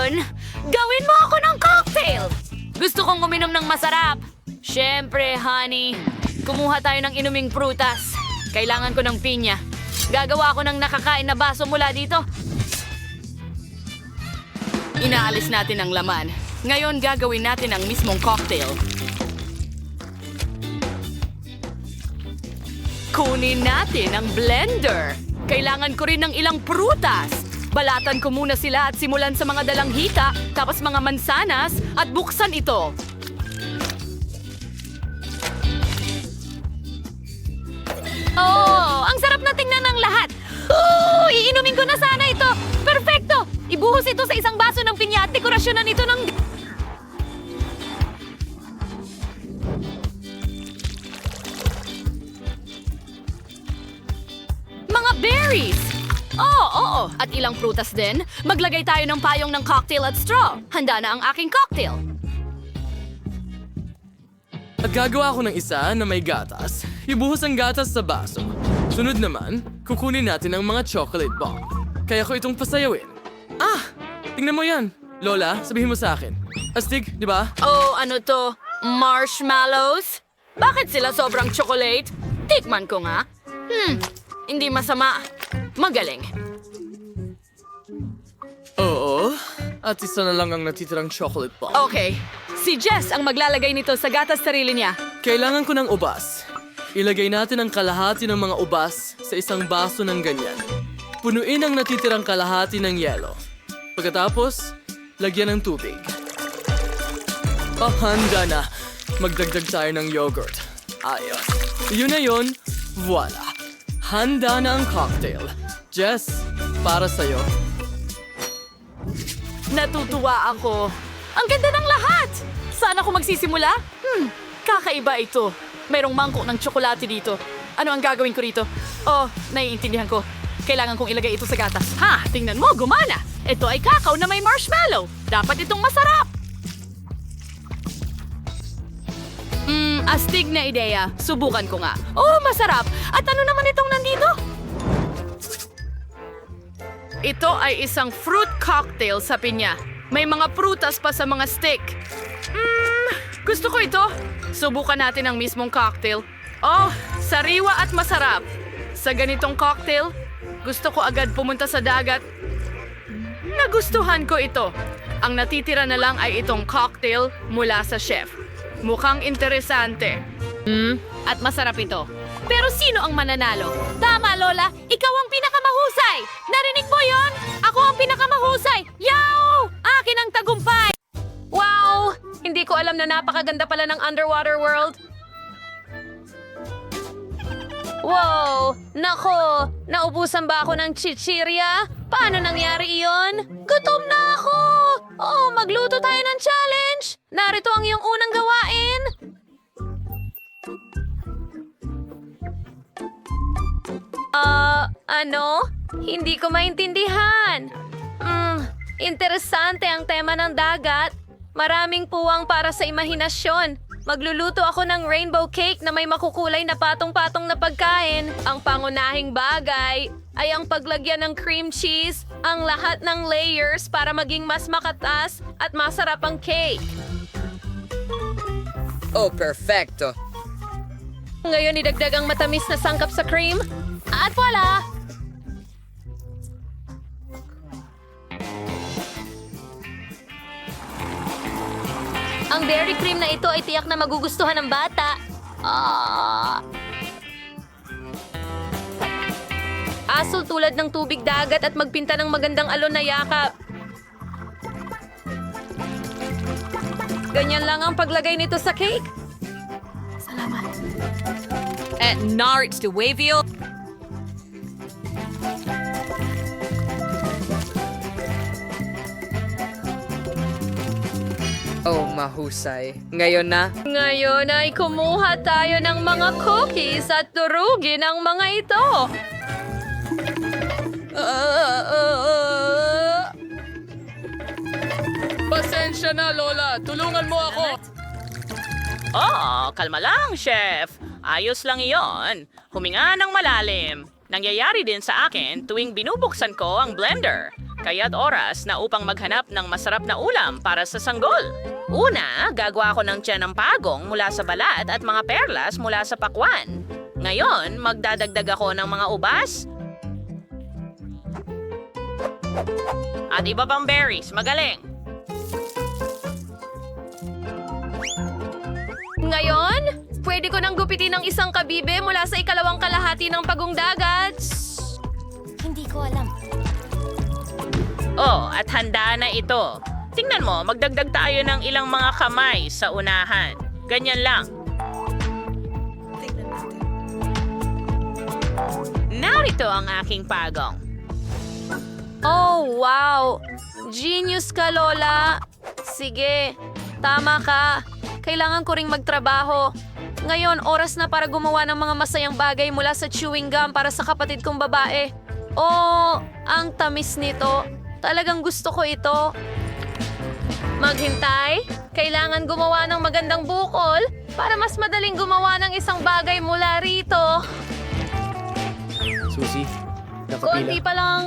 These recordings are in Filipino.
Ngayon, gawin mo ako ng cocktail! Gusto kong uminom ng masarap. Siyempre, honey. Kumuha tayo ng inuming prutas. Kailangan ko ng pinya. Gagawa ako ng nakakain na baso mula dito. Inaalis natin ang laman. Ngayon, gagawin natin ang mismong cocktail. Kunin natin ang blender. Kailangan ko rin ng ilang prutas. Balatan ko muna sila at simulan sa mga dalanghita, tapos mga mansanas at buksan ito. Oh, ang sarap na tingnan ng lahat. Iinumin ko na sana ito. Perfecto! Ibuhos ito sa isang baso ng pinya at dekorasyonan ito ng... mga berries! Oo. At ilang prutas din. Maglagay tayo ng payong ng cocktail at straw. Handa na ang aking cocktail. At gagawa ko ng isa na may gatas. Ibuhos ang gatas sa baso. Sunod naman, kukunin natin ang mga chocolate bomb. Kaya ko itong pasayawin. Tingnan mo yan. Lola, sabihin mo sa akin. Astig, di ba? Oh, ano to? Marshmallows? Bakit sila sobrang chocolate? Tikman ko nga. Hindi masama. Magaling. Oo. At isa na lang ang natitirang chocolate bomb. Okay. Si Jess ang maglalagay nito sa gatas sarili niya. Kailangan ko ng ubas. Ilagay natin ang kalahati ng mga ubas sa isang baso ng ganyan. Punuin ang natitirang kalahati ng yelo. Pagkatapos, lagyan ng tubig. Handa na. Magdagdag tayo ng yogurt. Ayos. Yun na yun. Voila. Handa na ang cocktail. Jess, para sa'yo. Natutuwa ako. Ang ganda ng lahat! Saan ako magsisimula? Kakaiba ito. Mayroong mangkok ng tsokolate dito. Ano ang gagawin ko rito? Oh, naiintindihan ko. Kailangan kong ilagay ito sa gatas. Tingnan mo, gumana! Ito ay kakao na may marshmallow. Dapat itong masarap. Astig na ideya. Subukan ko nga. Oh, masarap. At ano naman itong nandito? Ito ay isang fruit cocktail sa pinya. May mga prutas pa sa mga stick. Gusto ko ito. Subukan natin ang mismong cocktail. Oh, sariwa at masarap. Sa ganitong cocktail, gusto ko agad pumunta sa dagat. Nagustuhan ko ito. Ang natitira na lang ay itong cocktail mula sa chef. Mukhang interesante. At masarap ito. Pero sino ang mananalo? Tama, Lola. Ikaw ang pinakamahusay. Narinig mo yon? Ako ang pinakamahusay. Yaw! Akin ang tagumpay. Wow! Hindi ko alam na napakaganda pala ng underwater world. Wow! Nako! Naubusan ba ako ng chichirya? Paano nangyari iyon? Gutom na ako! Oh, magluto tayo ng challenge! Narito ang iyong unang gawain! Ano? Hindi ko maintindihan. Interesante ang tema ng dagat. Maraming puwang para sa imahinasyon. Magluluto ako ng rainbow cake na may makukulay na patong-patong na pagkain. Ang pangunahing bagay ay ang paglagyan ng cream cheese, ang lahat ng layers para maging mas makatas at masarap ang cake. Oh, perfecto. Ngayon idagdag ang matamis na sangkap sa cream. At wala! Ang berry cream na ito ay tiyak na magugustuhan ng bata. Asul tulad ng tubig dagat at magpinta ng magandang alon na yakap. Ganyan lang ang paglagay nito sa cake. Salamat. At narits to Wavio. Oh, mahusay. Ngayon na? Ngayon ay kumuha tayo ng mga cookies at durugin ang mga ito. Pasensya na, Lola. Tulungan mo ako. Oh, kalma lang, chef. Ayos lang iyon. Huminga ng malalim. Nangyayari din sa akin tuwing binubuksan ko ang blender. Kaya't oras na upang maghanap ng masarap na ulam para sa sanggol. Una, gagawa ko ng tiyan ng pagong mula sa balat at mga perlas mula sa pakwan. Ngayon, magdadagdag ako ng mga ubas at iba pang berries. Magaling! Ngayon, pwede ko nang gupitin ng isang kabibe mula sa ikalawang kalahati ng pagong dagat. Hindi ko alam. Oh, at handa na ito. Tingnan mo, magdagdag tayo ng ilang mga kamay sa unahan. Ganyan lang. Narito ang aking pagong. Oh, wow! Genius ka, Lola! Sige, tama ka. Kailangan ko ring magtrabaho. Ngayon, oras na para gumawa ng mga masayang bagay mula sa chewing gum para sa kapatid kong babae. Oh, ang tamis nito. Talagang gusto ko ito. Maghintay? Kailangan gumawa ng magandang bukol para mas madaling gumawa ng isang bagay mula rito. Susie, Konti nakapila. pa lang.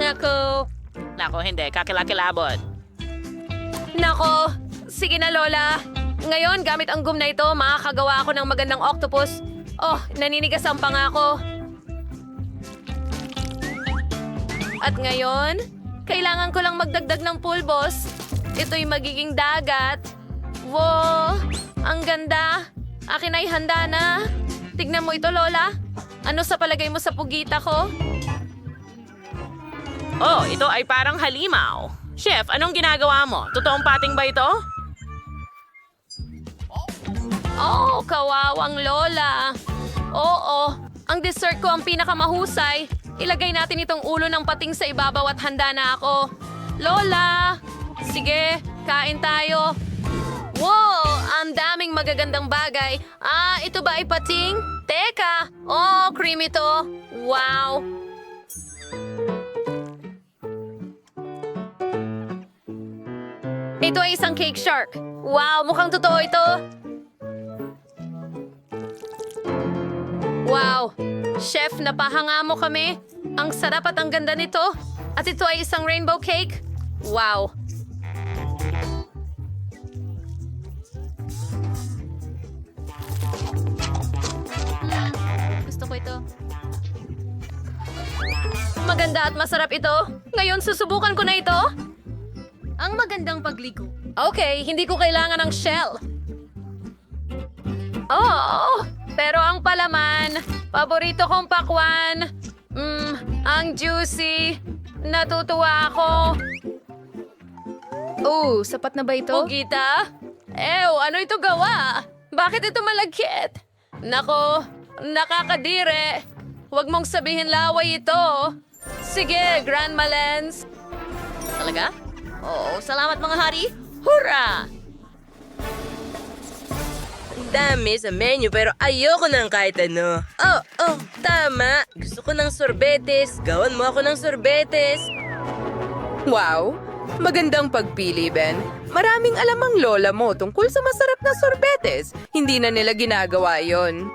Nako. Nako, hindi. Kakilakilabot. Nako. Sige na, Lola. Ngayon, gamit ang gum na ito, makakagawa ako ng magandang octopus. Oh, naninigas ang pangako. At ngayon, kailangan ko lang magdagdag ng pulbos. Ito'y magiging dagat. Wow! Ang ganda! Akin ay handa na. Tignan mo ito, Lola. Ano sa palagay mo sa pugita ko? Oh, ito ay parang halimaw. Chef, anong ginagawa mo? Totoong pating ba ito? Oh, kawawang Lola. Oo, ang dessert ko ang pinakamahusay. Ilagay natin itong ulo ng pating sa ibabaw at handa na ako. Lola! Sige, kain tayo. Wow! Ang daming magagandang bagay. Ah, ito ba ay pating? Teka! Oh, creamy to. Wow! Ito ay isang cake shark. Wow, mukhang totoo ito. Wow! Chef, napahanga mo kami. Ang sarap at ang ganda nito. At ito ay isang rainbow cake. Wow! Gusto ko ito. Maganda at masarap ito. Ngayon, susubukan ko na ito. Ang magandang pagligo. Okay, hindi ko kailangan ng shell. Oh, pero ang palaman, paborito kong pakwan. Ang juicy. Natutuwa ako. Oh, sapat na ba ito? Pugita? Ew, ano ito gawa? Bakit ito malagkit? Nako, nakakadire. Huwag mong sabihin laway ito. Sige, Grandma Lens. Talaga? Oh, salamat mga hari. Hurra! Dami sa menu pero ayoko ng kahit ano. Oh, tama. Gusto ko ng sorbetes. Gawan mo ako ng sorbetes. Wow! Magandang pagpili, Ben. Maraming alam ang lola mo tungkol sa masarap na sorbetes. Hindi na nila ginagawa yon.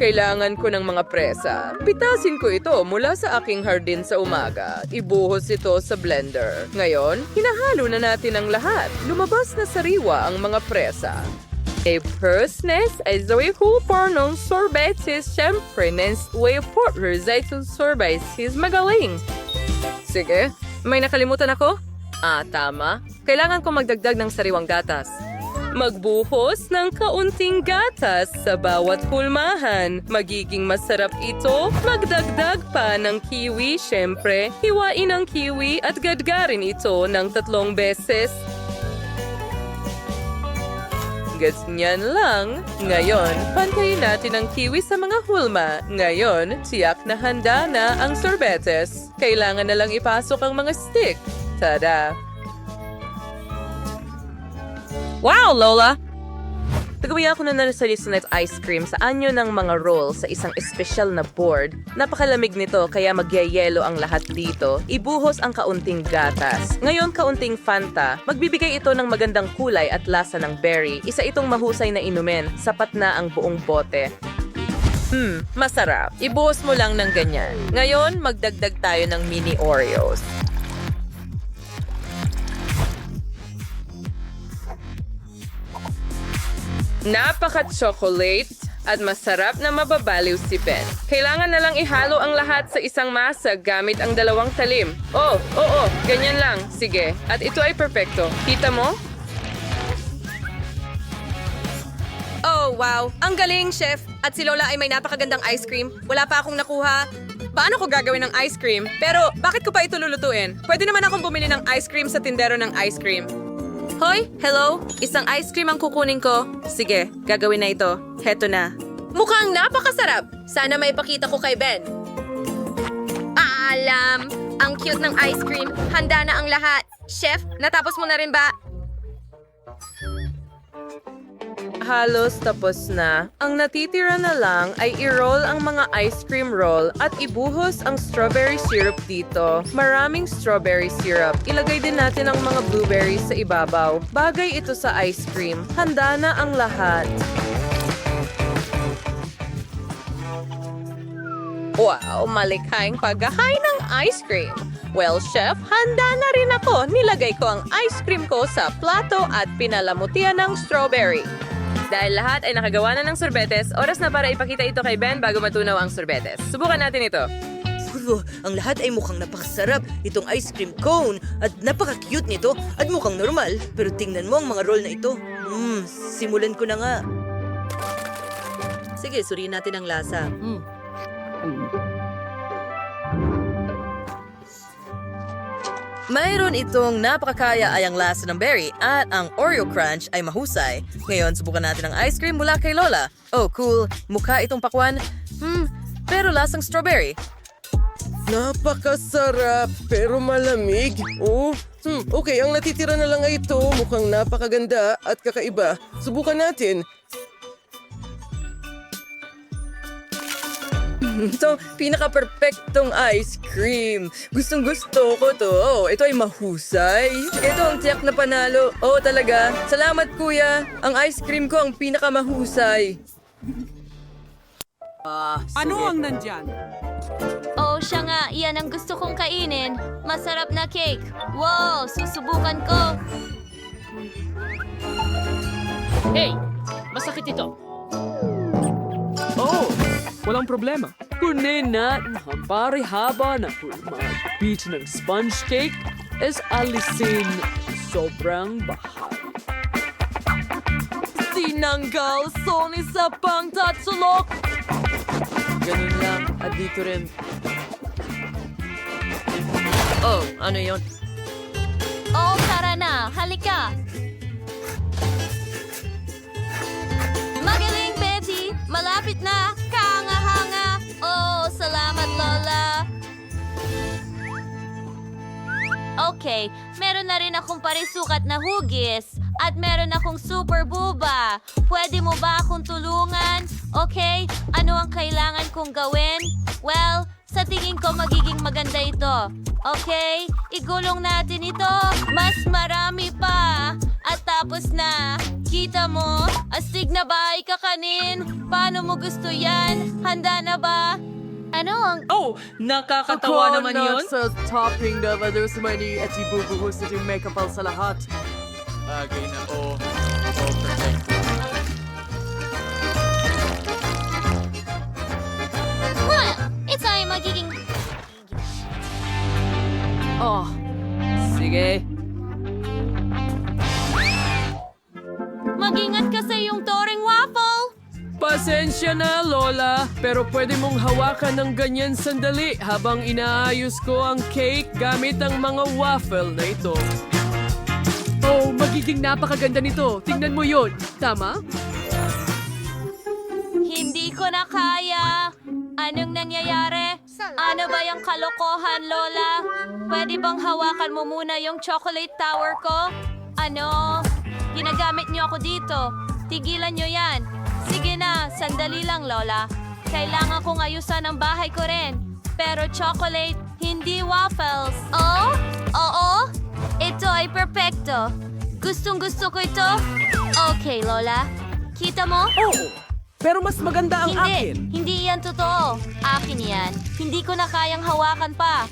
Kailangan ko ng mga presa. Pitasin ko ito mula sa aking hardin sa umaga. Ibuhos ito sa blender. Ngayon, hinahalo na natin ang lahat. Lumabas na sariwa ang mga presa. A persnes ay zawihul pornong sorbetes syempre nens way porter zaytun sorbetes magaling. Sige, may nakalimutan ako? Ah, tama. Kailangan ko magdagdag ng sariwang gatas. Magbuhos ng kaunting gatas sa bawat hulmahan. Magiging masarap ito. Magdagdag pa ng kiwi, syempre. Hiwain ang kiwi at gadgarin ito ng 3 beses. Ganyan lang. Ngayon, pantayin natin ang kiwi sa mga hulma. Ngayon, tiyak na handa na ang sorbetes. Kailangan na lang ipasok ang mga stick. Tada! Wow, Lola! Nagawa ako na narisalit ice cream sa anyo ng mga roll sa isang espesyal na board. Napakalamig nito kaya magyayelo ang lahat dito. Ibuhos ang kaunting gatas. Ngayon kaunting Fanta. Magbibigay ito ng magandang kulay at lasa ng berry. Isa itong mahusay na inumin. Sapat na ang buong bote. Masarap. Ibuhos mo lang ng ganyan. Ngayon, magdagdag tayo ng mini Oreos. Napaka-chocolate at masarap na mababaliw si Ben. Kailangan na lang ihalo ang lahat sa isang masa gamit ang dalawang talim. Oo, ganyan lang. Sige. At ito ay perpekto. Kita mo? Oh, wow. Ang galing, chef. At si Lola ay may napakagandang ice cream. Wala pa akong nakuha. Paano ko gagawin ng ice cream? Pero, bakit ko pa ito lulutuin? Pwede naman akong bumili ng ice cream sa tindero ng ice cream. Hoy, hello? Isang ice cream ang kukunin ko. Sige, gagawin na ito. Heto na. Mukhang napakasarap. Sana may pakita ko kay Ben. Alam, ang cute ng ice cream. Handa na ang lahat. Chef, natapos mo na rin ba? Halos tapos na. Ang natitira na lang ay i-roll ang mga ice cream roll at ibuhos ang strawberry syrup dito. Maraming strawberry syrup. Ilagay din natin ang mga blueberries sa ibabaw. Bagay ito sa ice cream. Handa na ang lahat. Wow, malikhaing pagkahain ng ice cream. Well, chef, handa na rin ako. Nilagay ko ang ice cream ko sa plato at pinalamutian ng strawberry. Dahil lahat ay nakagawa na ng sorbetes, oras na para ipakita ito kay Ben bago matunaw ang sorbetes. Subukan natin ito. Ang lahat ay mukhang napakasarap. Itong ice cream cone at napaka-cute nito at mukhang normal. Pero tingnan mo ang mga roll na ito. Simulan ko na nga. Sige, suriin natin ang lasa. Mayroon itong napakakaya-ayang lasa ng berry at ang Oreo Crunch ay mahusay. Ngayon, subukan natin ang ice cream mula kay Lola. Oh, cool. Mukha itong pakwan. Pero lasang strawberry. Napakasarap, pero malamig. Okay, ang natitira na lang ay ito. Mukhang napakaganda at kakaiba. Subukan natin. Ito, pinaka-perfectong ice cream. Gustong-gusto ko to. Ito ay mahusay. Ito ang tiyak na panalo. Talaga. Salamat, kuya. Ang ice cream ko ang pinaka-mahusay. Ano ang nandyan? Oh, siya nga. Iyan ang gusto kong kainin. Masarap na cake. Wow, susubukan ko. Hey, masakit ito. Walang problema. Kunin natin ang parihaba na mag-beach ng sponge cake is alisin sobrang bahal. Sinanggal Sony sa pangtatsulok. Ganun lang. At dito rin. Ano yon? Oh, tara na. Halika. Magaling, Betty. Malapit na. Kahanga-hanga. Oh, salamat, Lola. Okay, meron na rin akong parisukat na hugis. At meron akong super buba. Pwede mo ba akong tulungan? Okay, ano ang kailangan kong gawin? Well, sa tingin ko magiging maganda ito. Okay, igulong natin ito. Mas marami pa. At tapos na. Kita mo? Astig na ba ikakanin? Paano mo gusto yan? Handa na ba? Ano ang... Nakakatawa naman yun. Sa topping na madusmani at ibubuhos na yung makeup sa lahat. Bagay na perfect. Ito ay magiging... Sige. Mag-ingat ka sa iyong toring waffle! Pasensya na, Lola. Pero pwede mong hawakan ng ganyan sandali habang inaayos ko ang cake gamit ang mga waffle na ito. Magiging napakaganda nito. Tingnan mo yon. Tama? Hindi ko na kaya. Anong nangyayari? Ano ba yung kalokohan, Lola? Pwede bang hawakan mo muna yung chocolate tower ko? Ano? Ginagamit niyo ako dito. Tigilan niyo yan. Sige na, sandali lang, Lola. Kailangan kong ayusan ang bahay ko rin. Pero chocolate, hindi waffles. Oh? Oo? Ito ay perpekto. Gustong-gusto ko ito. Okay, Lola. Kita mo? pero mas maganda ang akin. Hindi yan totoo. Akin yan. Hindi ko na kayang hawakan pa.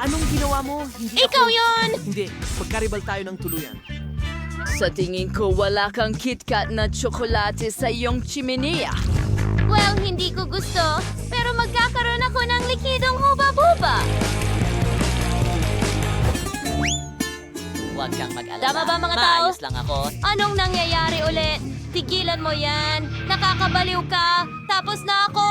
Anong ginawa mo? Hindi Ikaw yon! Hindi, magkaribal tayo ng tuluyan. Sa tingin ko, wala kang KitKat na tsokolate sa iyong chimenea. Well, hindi ko gusto, pero magkakaroon ako ng likidong huba-buba. Huwag kang mag-alala. Tama ba, mga tao? Maayos lang ako. Anong nangyayari ulit? Tigilan mo yan. Nakakabaliw ka. Tapos na ako.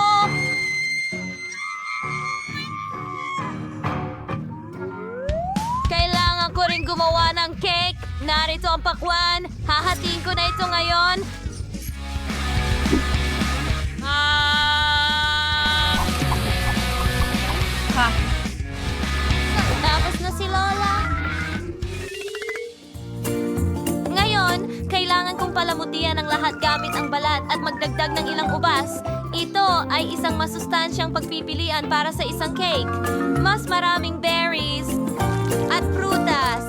Kailangan ko rin gumawa ng cake. Narito ang pakwan. Hahatiin ko na ito ngayon. Tapos na si Lola. Ngayon, kailangan kong palamutian ang lahat gamit ang balat at magdagdag ng ilang ubas. Ito ay isang masustansyang pagpipilian para sa isang cake. Mas maraming berries at prutas.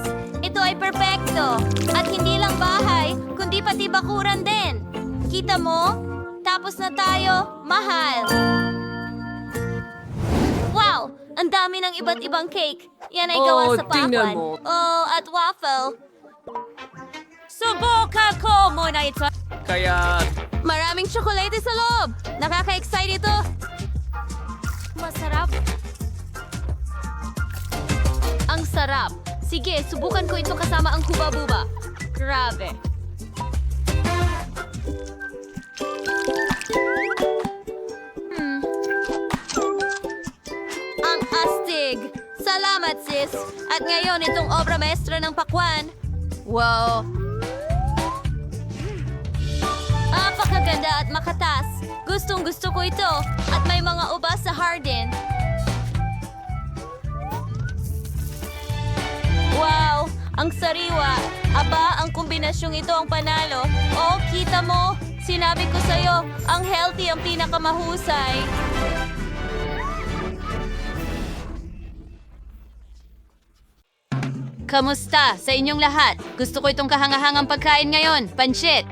Ito ay perpekto. At hindi lang bahay, kundi pati bakuran din. Kita mo? Tapos na tayo. Mahal. Wow! Ang dami ng iba't ibang cake. Yan ay gawa sa pakwan. Oh, at waffle. Subukan ko muna ito. Kaya, Maraming tsokolate sa loob. Nakaka-excite ito. Masarap. Ang sarap. Sige, subukan ko ito kasama ang huba-buba. Grabe. Ang astig. Salamat, sis. At ngayon, itong obra maestra ng pakwan. Wow. Napakaganda at makatas. Gustong-gusto ko ito. At may mga ubas sa hardin. Wow! Ang sariwa. Aba, ang kombinasyong ito ang panalo. Oh, kita mo? Sinabi ko sa'yo, ang healthy ang pinakamahusay. Kamusta sa inyong lahat? Gusto ko itong kahangahangang pagkain ngayon. Pansit.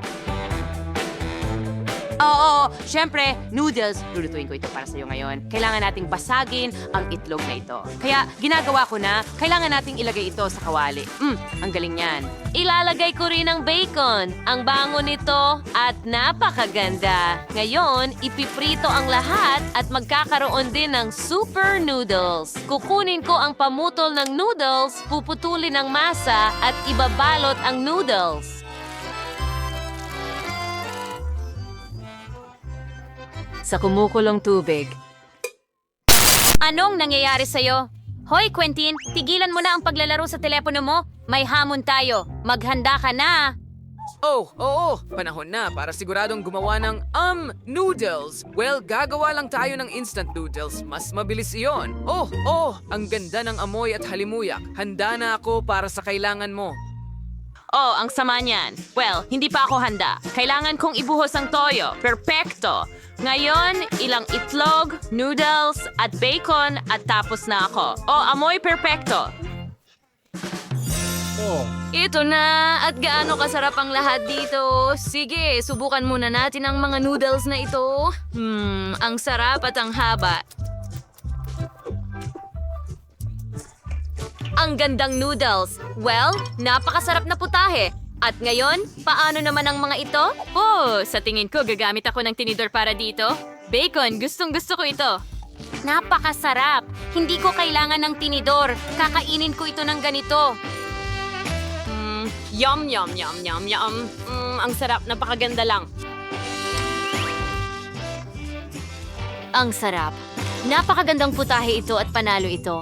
Oo, syempre, noodles. Lulutuin ko ito para sa'yo ngayon. Kailangan nating basagin ang itlog na ito. Kaya ginagawa ko na, kailangan nating ilagay ito sa kawali. Ang galing yan. Ilalagay ko rin ang bacon. Ang bango nito at napakaganda. Ngayon, ipiprito ang lahat at magkakaroon din ng super noodles. Kukunin ko ang pamutol ng noodles, puputulin ang masa at ibabalot ang noodles. Sa kumukulong tubig. Anong nangyayari sa'yo? Hoy, Quentin, tigilan mo na ang paglalaro sa telepono mo. May hamon tayo. Maghanda ka na. Oh, oo. Panahon na para siguradong gumawa ng, noodles. Well, gagawa lang tayo ng instant noodles. Mas mabilis iyon. Oh, ang ganda ng amoy at halimuyak. Handa na ako para sa kailangan mo. Oh, ang sama niyan. Well, hindi pa ako handa. Kailangan kong ibuhos ang toyo. Perpekto. Ngayon, ilang itlog, noodles, at bacon, at tapos na ako. Oh, amoy perpekto. Ito na! At gaano kasarap ang lahat dito. Sige, subukan muna natin ang mga noodles na ito. Ang sarap at ang haba. Ang gandang noodles. Well, napakasarap na putahe. At ngayon, paano naman ang mga ito? Oh, sa tingin ko gagamit ako ng tinidor para dito. Bacon, gustong-gusto ko ito. Napakasarap. Hindi ko kailangan ng tinidor. Kakainin ko ito ng ganito. Yum, yum, yum, yum, yum. Ang sarap, napakaganda lang. Ang sarap. Napakagandang putahe ito at panalo ito.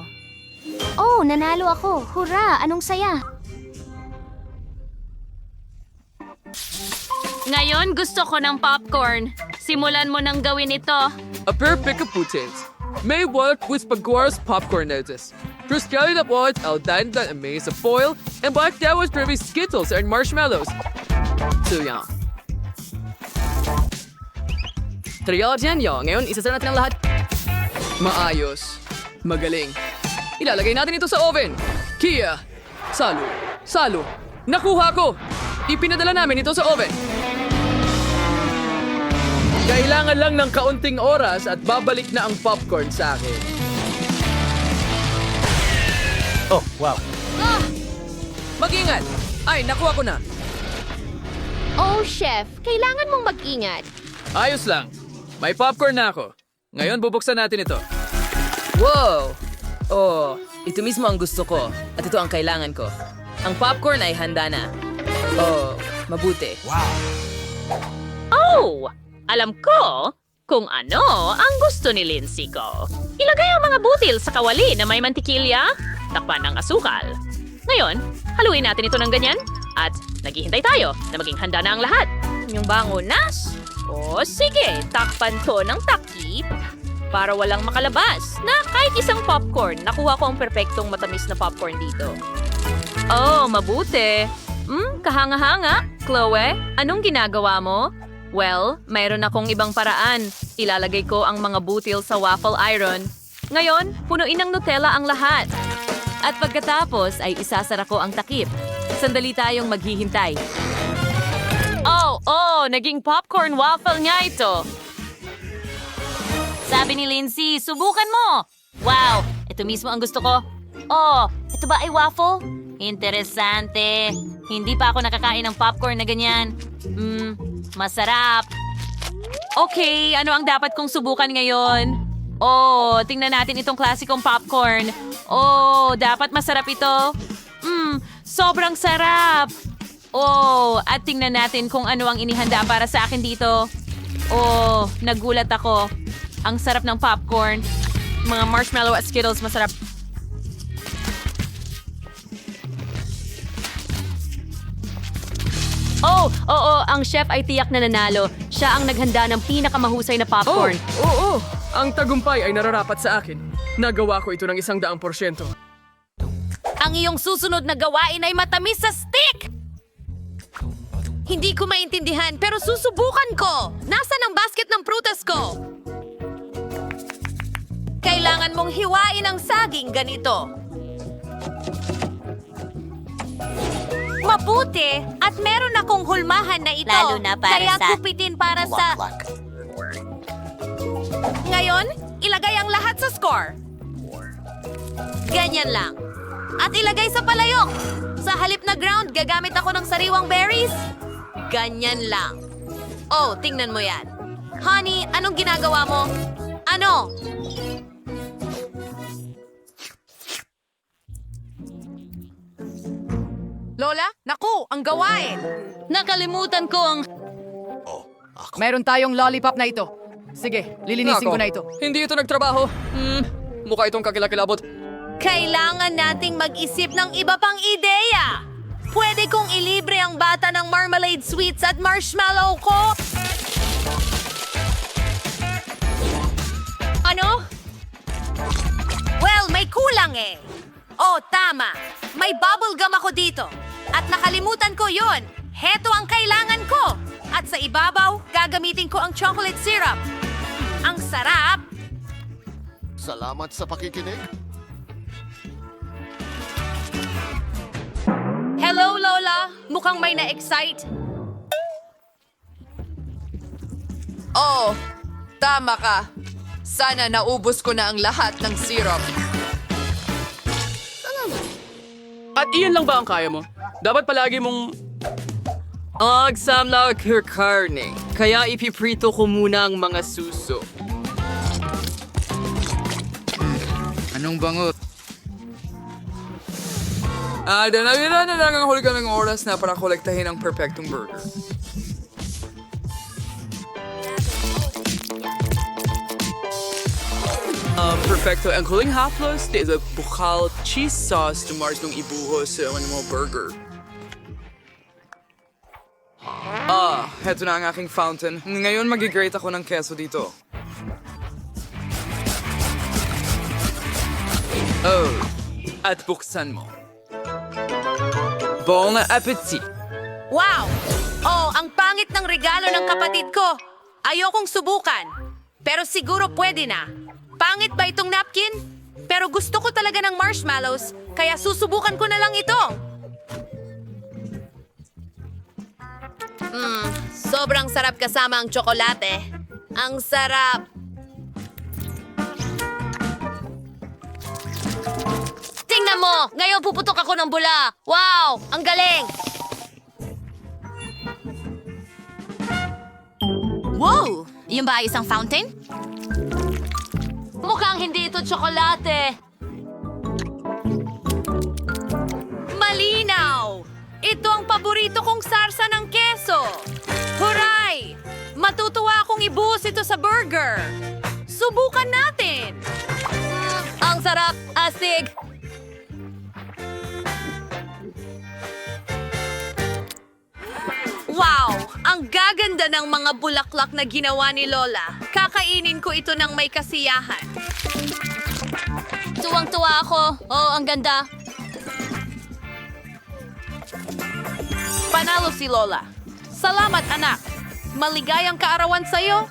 Oh, nanalo ako. Hurra! Anong saya? Ngayon, gusto ko ng popcorn. Simulan mo nang gawin ito. a perfect putis. May work with Pagora's popcorn notice. Cruscali na po at al dandan a maze of foil and black was driven Skittles and marshmallows. So yan. Trial dyan yo. Ngayon, isasara natin ang lahat. Maayos. Magaling. Ilalagay natin ito sa oven. Kia. Salo. Nakuha ko. Ipinadala namin ito sa oven. Kailangan lang ng kaunting oras at babalik na ang popcorn sa akin. Oh, wow. Mag-ingat! Ay, nakuha ko na. Oh, chef, kailangan mong mag-ingat. Ayos lang. May popcorn na ako. Ngayon bubuksan natin ito. Wow! Oh, ito mismo ang gusto ko. At ito ang kailangan ko. Ang popcorn ay handa na. Oh, mabuti. Oh! Alam ko kung ano ang gusto ni Lindsay ko. Ilagay ang mga butil sa kawali na may mantikilya, takpan ng asukal. Ngayon, haluin natin ito ng ganyan at naghihintay tayo na maging handa na ang lahat. Yung bangunas? O sige, takpan to ng takip para walang makalabas na kahit isang popcorn. Nakuha ko ang perpektong matamis na popcorn dito. Oh, mabuti. Kahanga-hanga. Chloe, anong ginagawa mo? Well, mayroon akong ibang paraan. Ilalagay ko ang mga butil sa waffle iron. Ngayon, punuin ng Nutella ang lahat. At pagkatapos ay isasara ko ang takip. Sandali tayong maghihintay. Oh, naging popcorn waffle nga ito. Sabi ni Lindsay, subukan mo! Wow, ito mismo ang gusto ko. Oh, ito ba ay waffle? Interesante. Hindi pa ako nakakain ng popcorn na ganyan. Masarap. Okay, ano ang dapat kong subukan ngayon? Oh, tingnan natin itong klasikong popcorn. Oh, dapat masarap ito. Sobrang sarap. Oh, at tingnan natin kung ano ang inihanda para sa akin dito. Oh, nagulat ako. Ang sarap ng popcorn. Mga marshmallow at Skittles, masarap. Oh, oo, ang chef ay tiyak na nanalo. Siya ang naghanda ng pinakamahusay na popcorn. Oo. Ang tagumpay ay nararapat sa akin. Nagawa ko ito ng 100%. Ang iyong susunod na gawain ay matamis sa stick! Hindi ko maintindihan, pero susubukan ko! Nasaan ang basket ng prutas ko? Kailangan mong hiwain ang saging ganito. Mabuti! At meron akong hulmahan na ito. Lalo na para kaya sa- kupitin para sa... Ngayon, ilagay ang lahat sa score. Ganyan lang. At ilagay sa palayok. Sa halip na ground, gagamit ako ng sariwang berries. Ganyan lang. Oh, tingnan mo yan. Honey, anong ginagawa mo? Ano? Lola, naku, ang gawain! Nakalimutan ko ang... Meron tayong lollipop na ito. Sige, lilinisin ko na ito. Hindi ito nagtrabaho. Mukha itong kakilakilabot. Kailangan nating mag-isip ng iba pang ideya. Pwede kong ilibre ang bata ng marmalade sweets at marshmallow ko? Ano? Well, may kulang eh. Oh, tama. May bubblegum ako dito. At nakalimutan ko yon. Heto ang kailangan ko. At sa ibabaw, gagamitin ko ang chocolate syrup. Ang sarap. Salamat sa pakikinig. Hello, Lola. Mukhang may na-excite. Oh, tama ka. Sana naubos ko na ang lahat ng syrup. At iyan lang ba ang kaya mo? Dapat palagi mong... Agsam na karne. Kaya ipiprito ko muna ang mga suso. Anong bangot? Nawira na lang ang huli kaming oras na para kolektahin ang perfectong burger. Perfecto. Ang huling haplos is a bukal cheese sauce na Mars nung ibuhos sa mga burger. Heto na ang aking fountain. Ngayon magigrate ako ng keso dito. Oh, at buksan mo. Bon appetit! Wow! Oh, ang pangit ng regalo ng kapatid ko. Ayokong subukan. Pero siguro pwede na. Pangit ba itong napkin? Pero gusto ko talaga ng marshmallows, kaya susubukan ko na lang ito. Sobrang sarap kasama ang tsokolate. Ang sarap! Tingnan mo! Ngayon puputok ako ng bula! Wow! Ang galing! Wow! Yun ba ay isang fountain? Mukhang hindi ito tsokolate. Malinaw! Ito ang paborito kong sarsa ng keso. Huray! Matutuwa akong ibuhos ito sa burger. Subukan natin! Ang sarap, astig! Wow! Ang gaganda ng mga bulaklak na ginawa ni Lola. Kakainin ko ito ng may kasiyahan. Tuwang-tuwa ako. Oh, ang ganda. Panalo si Lola. Salamat, anak. Maligayang kaarawan sa'yo.